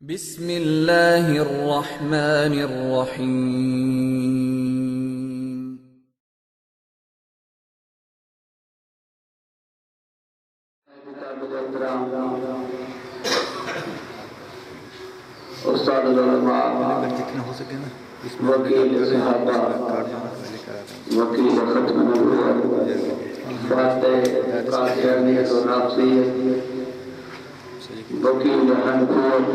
بسم اللہ الرحمن الرحیم۔ استاد العلماء، وکیل صحابہ، وکیل ختم نبوت، فاتح قادیانیت و ناقصیت، وکیل حنفیت،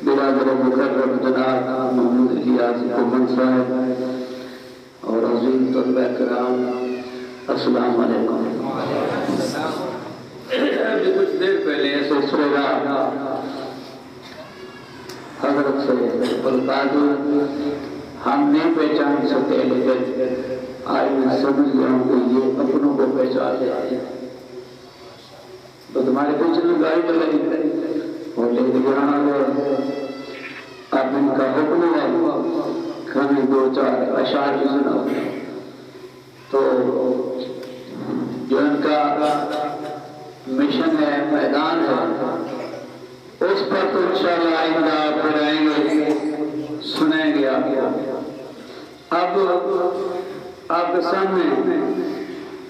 برادر مکرم جناب محمود الیاس کومن صاحب اور عظیم طلبہ کرام، السلام علیکم۔ ابھی کچھ دیر پہلے سلسلہ حضرت سے القادی ہم نہیں پہچان سکے، لیکن آج میں سمجھ گیا ہوں کہ یہ اپنوں کو پہچان لے آئے تو تمہارے پیچھے میں گاڑی چلائی اور لے کے جانا اب ان کا حکم ہے کھانے دو چار اشعار کی سنا تو جو ان کا مشن ہے، میدان ہے، اس پر تو انشاءاللہ آئندہ پھر آئیں گے، سنیں گے آپ کو۔ اب آپ کے سامنے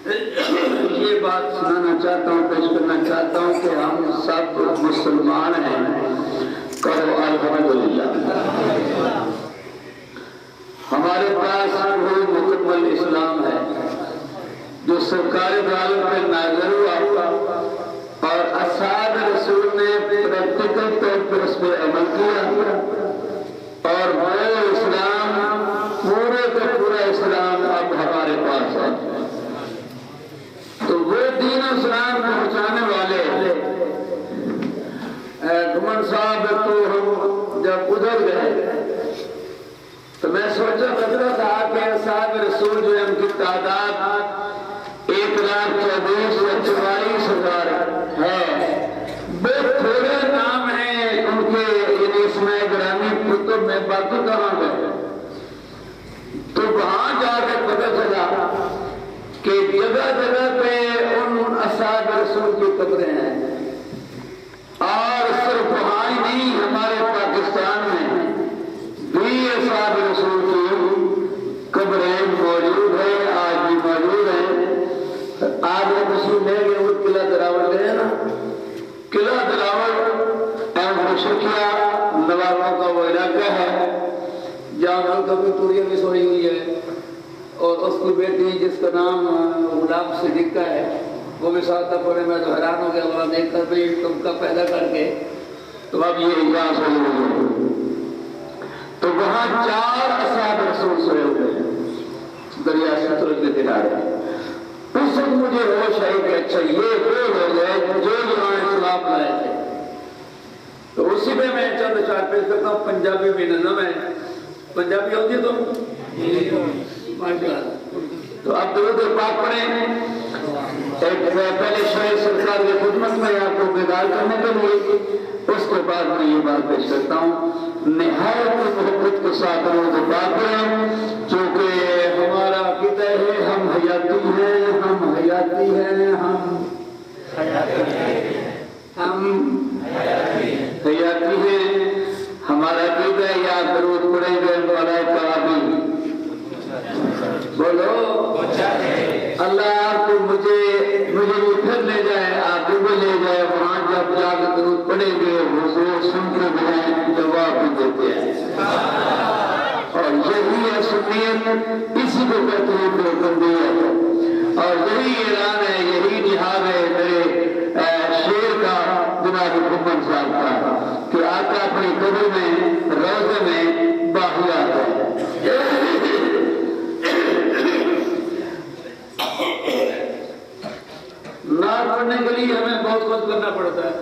یہ بات سنانا چاہتا ہوں، پیش کرنا چاہتا ہوں کہ ہم سب مسلمان ہیں، کرو الحمدللہ۔ ہمارے پاس وہ مکمل اسلام ہے جو سرکار دو عالم پہ نازل ہوا اور اصحاب رسول نے پریکٹیکل طور پر اس پہ عمل کیا، اور وہ اسلام پورے کا پورا اسلام اب ہمارے پاس ہے۔ تو وہ دین اسلام پہنچانے والے گمن صاحب تو ہم جب ادھر گئے تو میں سوچا بدلا تھا کہ اصحاب رسول جو ان کی تعداد 1,24,44,000 ہے، بہت تھوڑے نام ہیں ان کے اسماء گرامی کتب میں، باقی کہاں گئے؟ تو وہاں جا کے پتہ چلا کہ جگہ جگہ پہ ان اصحاب رسول کی قبریں ہیں، اور صرف وہاں ہی نہیں، ہمارے پاکستان میں بھی اصحاب رسول کی قبریں موجود ہیں، آج بھی موجود ہیں۔ آج وہ رسول لے گئے، وہ قلعہ دراوڑ گئے نا، قلعہ دراوڑ مشرقیہ نوابوں کا وہ علاقہ ہے جہاں کبھی توریاں بھی سوئی ہوئی ہے، اور اس کی بیٹی جس کا نام غلام صدیقہ ہے وہ بھی ساتھ پڑے۔ میں تو حیران ہو گیا وہاں دیکھ کر بھی تم کا پیدا کر کے تو اب یہ اجاز ہوئی ہوئی ہے۔ تو وہاں 4 اصحاب رسول سوئے ہوئے ہیں دریا سترج کے کنارے۔ اس وقت مجھے ہوش ہے کہ اچھا یہ وہ لوگ ہیں جو یہاں اسلام لائے تھے۔ تو اسی میں میں چند اشعار پیش کرتا ہوں، پنجابی میں نظم ہے۔ پنجابی ہوتی ہے تم؟ ماشاءاللہ۔ تو اب درود پاک پڑھیں۔ ایک پہلے شاعر سرکار کی خدمت میں آپ کو بیدار کرنے کے لیے، اس کے بعد میں یہ بات پیش کرتا ہوں۔ نہایت محبت کے ساتھ درود پاک پڑھیں، چونکہ ہمارا عقیدہ ہے ہم حیاتی ہیں، ہم حیاتی ہیں، ہم حیاتی ہیں، ہمارا عقیدہ ہے۔ یا درود پڑھیں گے ملائکہ بھی بولو اللہ آپ کو مجھے بھی پھر لے جائے، آپ کو بھی لے جائے وہاں جب جا کے درود پڑھیں گے، حضور سن کے بھی جواب بھی دیتے ہیں۔ اور یہی ہے سنیت، اسی کو کہتے ہیں دیوبندیت، اور یہی اعلان ہے، یہی جہاد ہے میرے شیر کا، جناب حکم صاحب کا، کہ آقا اپنی قبر میں روزے میں باحیات ہے۔ نعت پڑھنے کے لیے ہمیں بہت کچھ کرنا پڑتا ہے،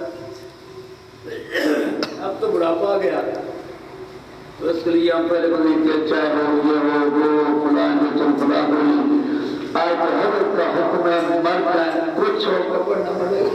اب تو بڑھاپا آ گیا، تو اس کے لیے ہم پہلے بولیں کہ چاہے ہو یہ ہو وہ فلاں جو چل فلاں بولی، آج تو حضرت کا حکم ہے مرد ہے کچھ ہو کر پڑھنا پڑے گا۔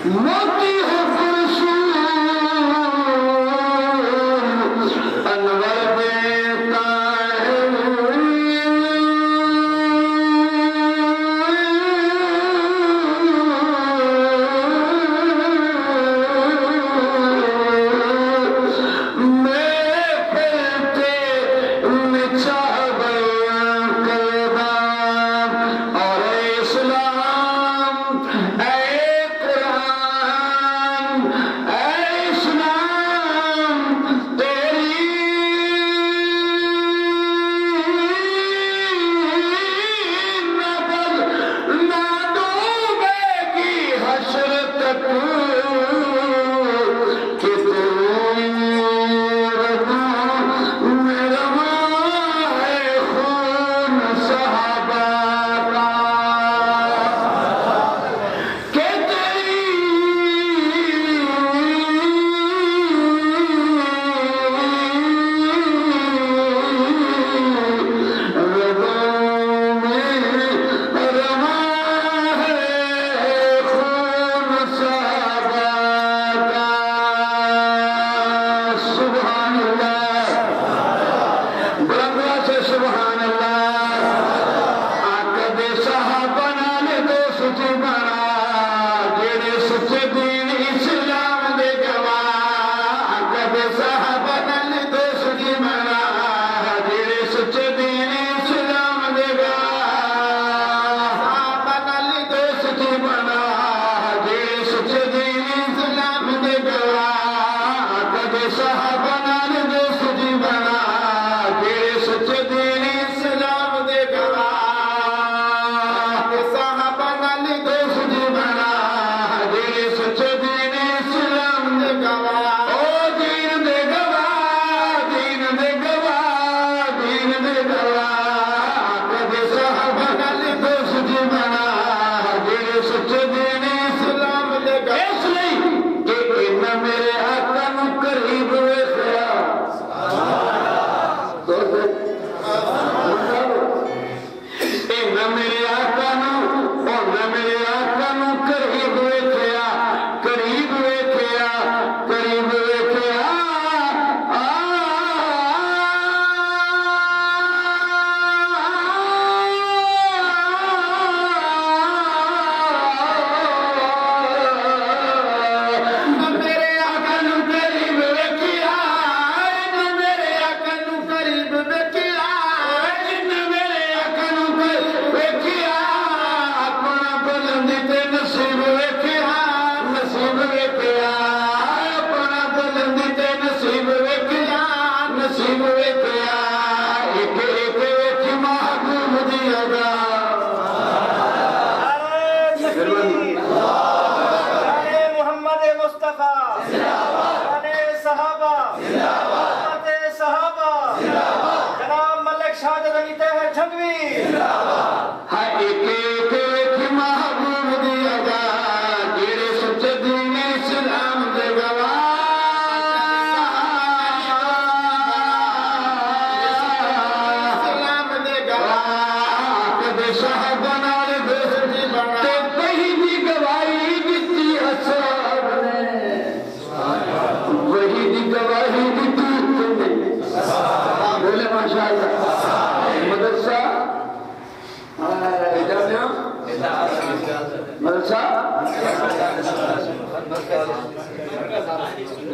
موتی ہو فرسول انور دیتا ہے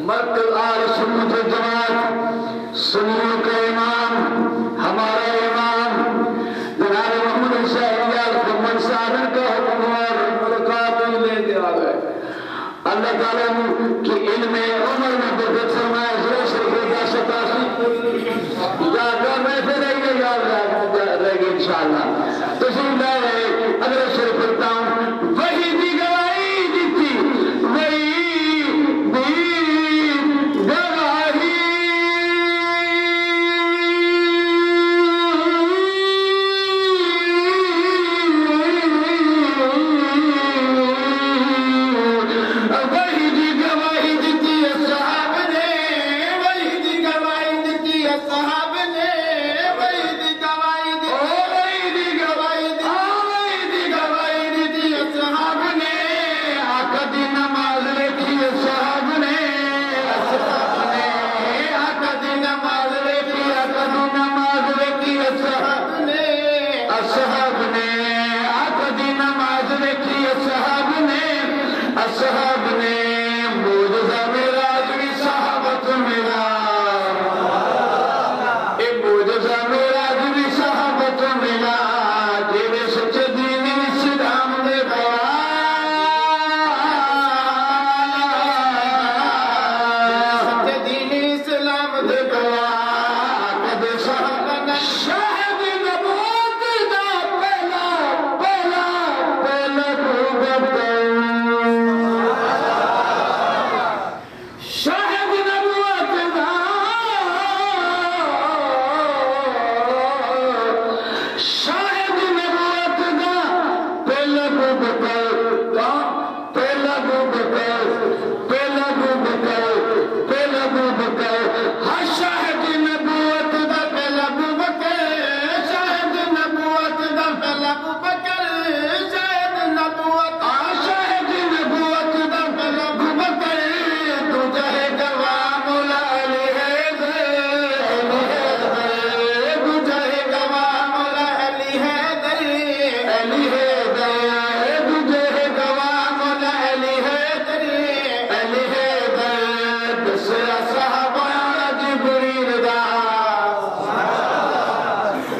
مرکز آل سنت جماعت سنیوں کا امام ہمارا امام جناب محمد شاہیال محمد صاحب کا حکم اور ملاقات لے کے آ گئے. اللہ تعالیٰ کی علم عمر میں برکت فرمائے. ذرا شریف کا 87 یاد میں سے رہے گا، یاد رہے گا انشاءاللہ. تشریف لائے اگر شریف پڑھتا ہوں وہی دی گواہی دیتی، وہی اصحاب نے موجزہ میراج بھی صحابت ملا اے موجزہ میراج بھی صحابت ملا جیوے سچ دین اسلام دے گیا سچ دین اسلام دے گیا کد صحابہ نے شاہد نبوت دا پہلا شاہد نبوت دا شاہد نبوت دا پہلا ہر شاہد نبوت دا پہلا شاہد نبوت دا پہلا شاہد نبوت شاہد نبوت دا پہلا تجھے گواہ مولا علی حیدر تجھے گواہ مولا علی حیدر تجھے گواہ مولا علی حیدر دسیا صحابہ جبریل دا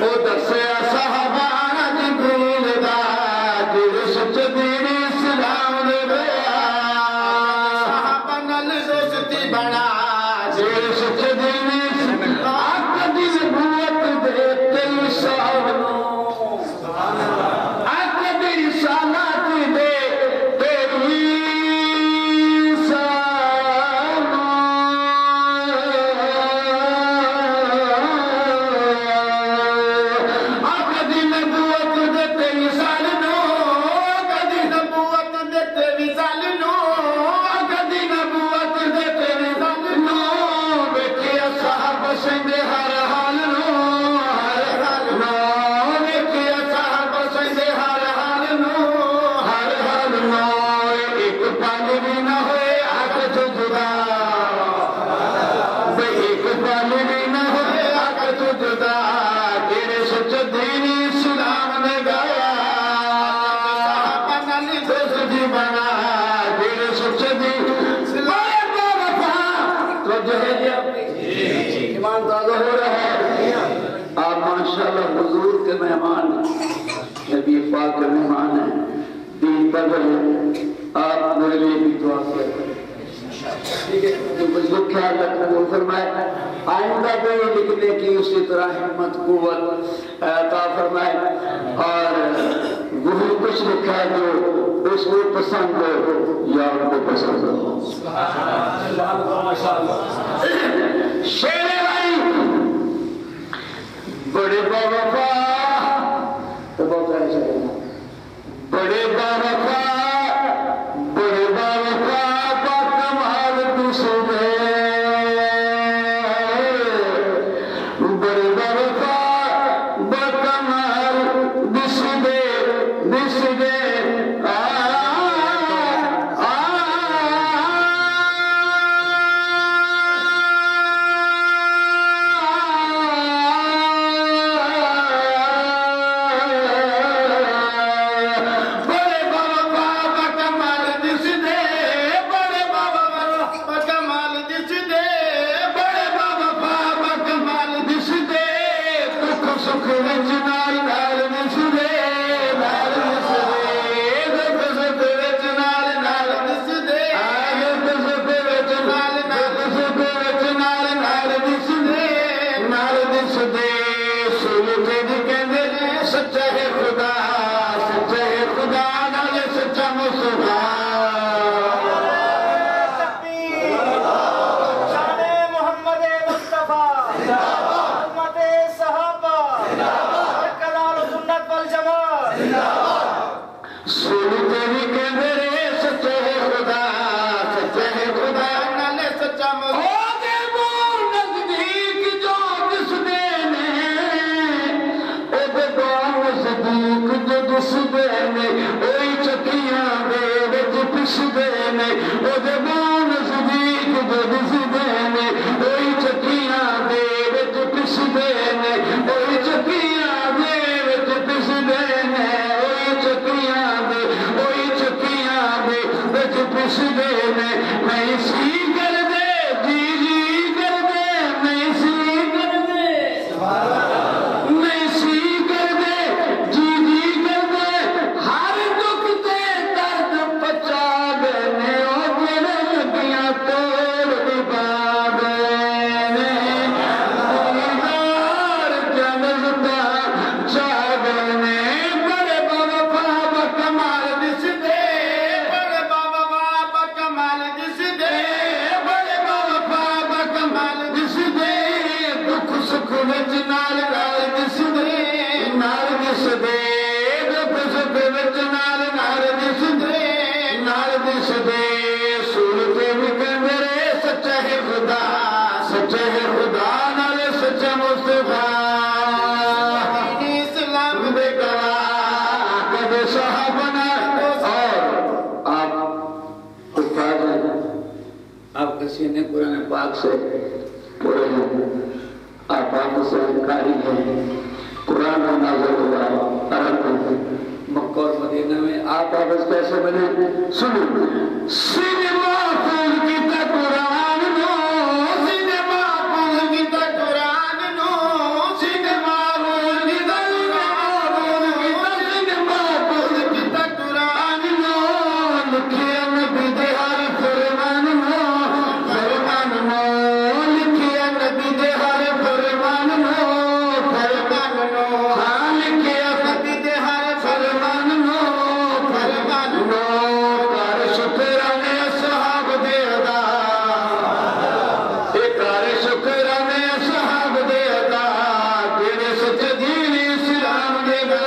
او دسیا صحابہ جبریل دا جڑے سچ دین اسلام دے گیا صحابہ نال دوستی بنا جڑے سچ دین آق دی نبوت دے تیری سالوں آق دی رسالات دے تیری ایمان تازہ ہو رہا ہے آپ ماشاءاللہ حضور کے مہمان ہیں نبی پاک کے مہمان ہیں دین بدل ہے آپ میرے لیے بھی دعا کریں ٹھیک ہے جو کچھ لوگ خیال رکھنا وہ فرمائے آئندہ پہ یہ لکھنے کی اسی طرح ہمت قوت عطا فرمائے اور وہی کچھ لکھا ہے جو اس کو پسند ہو یا ان کو پسند ہو شیر بھائی بڑے بابا تو بہت ایسا ہے بڑے بابا با کمال دوسرے بڑے بابا با کمال دوسرے چکیاں دے دس دے نہیں سی کر دے جی جی کر دے نہیں سی کر دے نہیں سی کر دے جی جی کر دے ہر دکھ تے درد پچا دینے او جڑے لگیاں توڑ دی باندے دیدار جنت دا چاہ دینے بڑے بابا بابا کمال دس دے بڑے بابا بابا کمال دس دے بڑے بابا بابا کمال دس دے دکھ سکھ وچ نال نال دس دے نال دس دے دکھ سکھ وچ نال نال دس دے نال دس دے صورت بھی کہندے رے سچا ہے خدا سچا ہے خدا نال سچا مصطفیٰ اسلام دے گواہ کدے صحابہ اور آپ استاد ہیں آپ کسی نے قرآن پاک سے پڑھے ہیں آپ سے انکاری ہیں قرآن میں نازل ہوا عرب میں مکہ اور مدینہ میں آپ آواز کیسے بنے سنو سینما پھول کی تا قرآن نو سینما پھول کی تا قرآن نو سینما پھول کی تا قرآن سینما پھول کی تا قرآن نو لکھیا نبی دے ہر فرمان نو فرمان نو لکھیا نبی دے ہر فرمان نو فرمان نو ہاں لکھیا نبی دے ہر فرمان نو فرمان نو کار شکرانے اصحاب دے ادا اے کار شکرانے اصحاب دے ادا تیرے سچ دین اسلام دے گا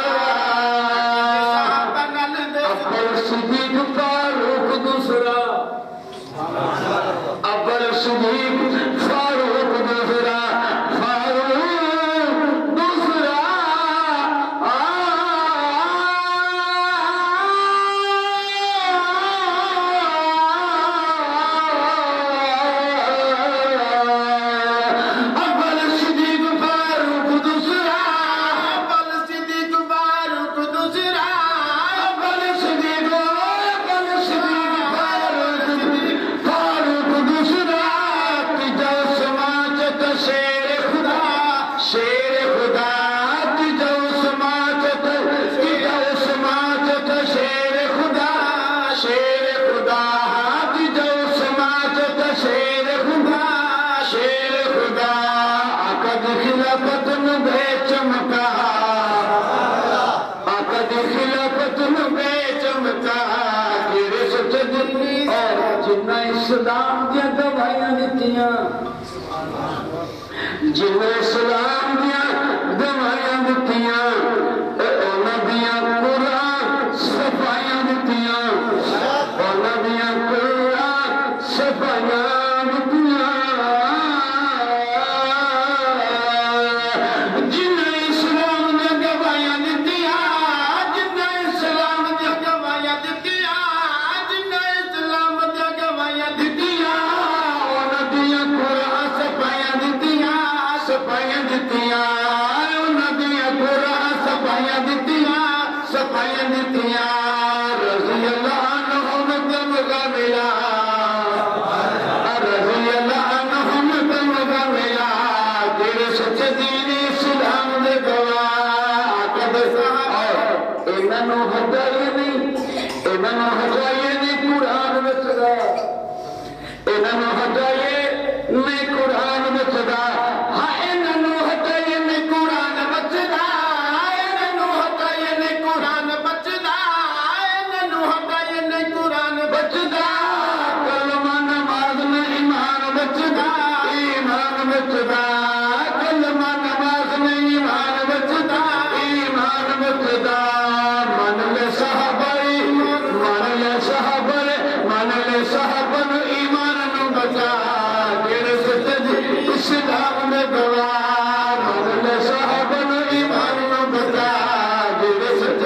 اول صدیق فاروق دوسرا اول صدیق فاروق دوسرا فاروق دوسرا اول صدیق فاروق دوسرا اول صدیق فاروق دوسرا اول صدیق فاروق دوسرا تیجا سماجت شیر خدا شیر خدا تیجا سماجت شیر خدا شیر خدا تیجا سماجت شیر خدا شیر خدا آقا دی خلافت نو بے چمکا آقا دی خلافت نو بے چمکا تیرے سچ دل اور جنہ اسلام دیا گواہیاں دتیاں جنہ اسلام دیا گواہیاں دتیاں انہاں دیا قرآن صفائیاں دتیاں انہاں دیا قرآن صفائیاں دتیاں جنہ اسلام دیا گواہیاں دتیاں جنہ اسلام دیا گواہیاں دتیاں جنہ اسلام دیا گواہیاں دتیاں انہاں دیا قرآن صفائیاں دتیاں صفائیاں دتیاں انہاں دیا قرآن صفائیاں دتیاں صفائیاں دتیاں رضی اللہ عنہم تمغا ملا رضی اللہ عنہم تمغا ملا تیرے سچ دین اسلام دے گواہ قد اور انہوں ہٹائے نہیں قرآن بچدا انہوں ہٹائے نہیں قرآن بچدا ہاں انہوں ہٹائے نہیں قرآن بچدا انہوں ہٹائے نہیں قرآن بچدا انہوں ہٹائے نہیں قرآن بچدا کلمہ نماز میں ایمان بچدا ایمان بچدا کلمہ نماز میں ایمان بچدا ایمان بچدا من لے صحابائی من لے صحابائی من لے صحابن ایمان نو بچا تیرے سچ اسلام میں گواہ من لے صحابن ایمان نو بچا تیرے سچ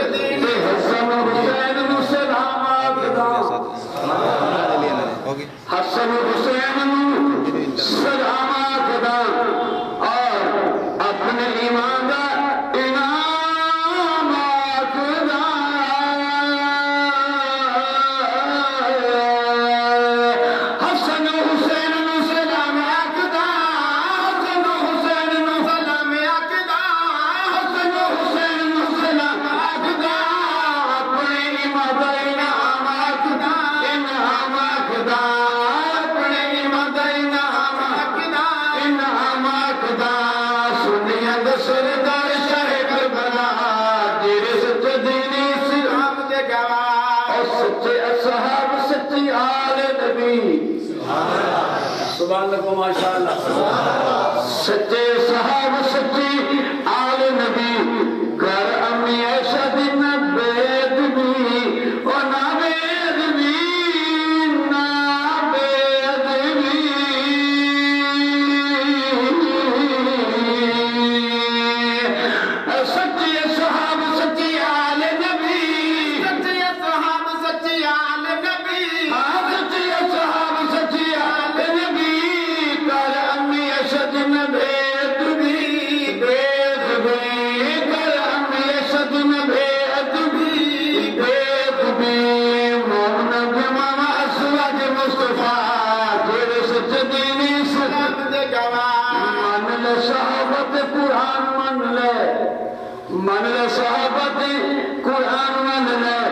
حسن حسین نو سلام آگدا حسن حسین نو سلام آگدا اور اپنے ایمان دا انعام آگدا نبی سبحان اللہ ماشاءاللہ سچے صحابہ سچی آل نبی کر امی ایسا دن بید بھی و نا بید بھی نا بید بھی سچے صحابہ سچی آل نبی سچے صحابہ سچی آل نبی سچے صحابہ سچی آل نبی کر امی ایسا دن بید بھی بید بھی کر امی ایسا دن بید بھی بید بھی مومن بمام اسود مصطفیٰ تیرے سچ دینی اسلام دے گواہ من لے صحابت قرآن من لے صحابت قرآن من لے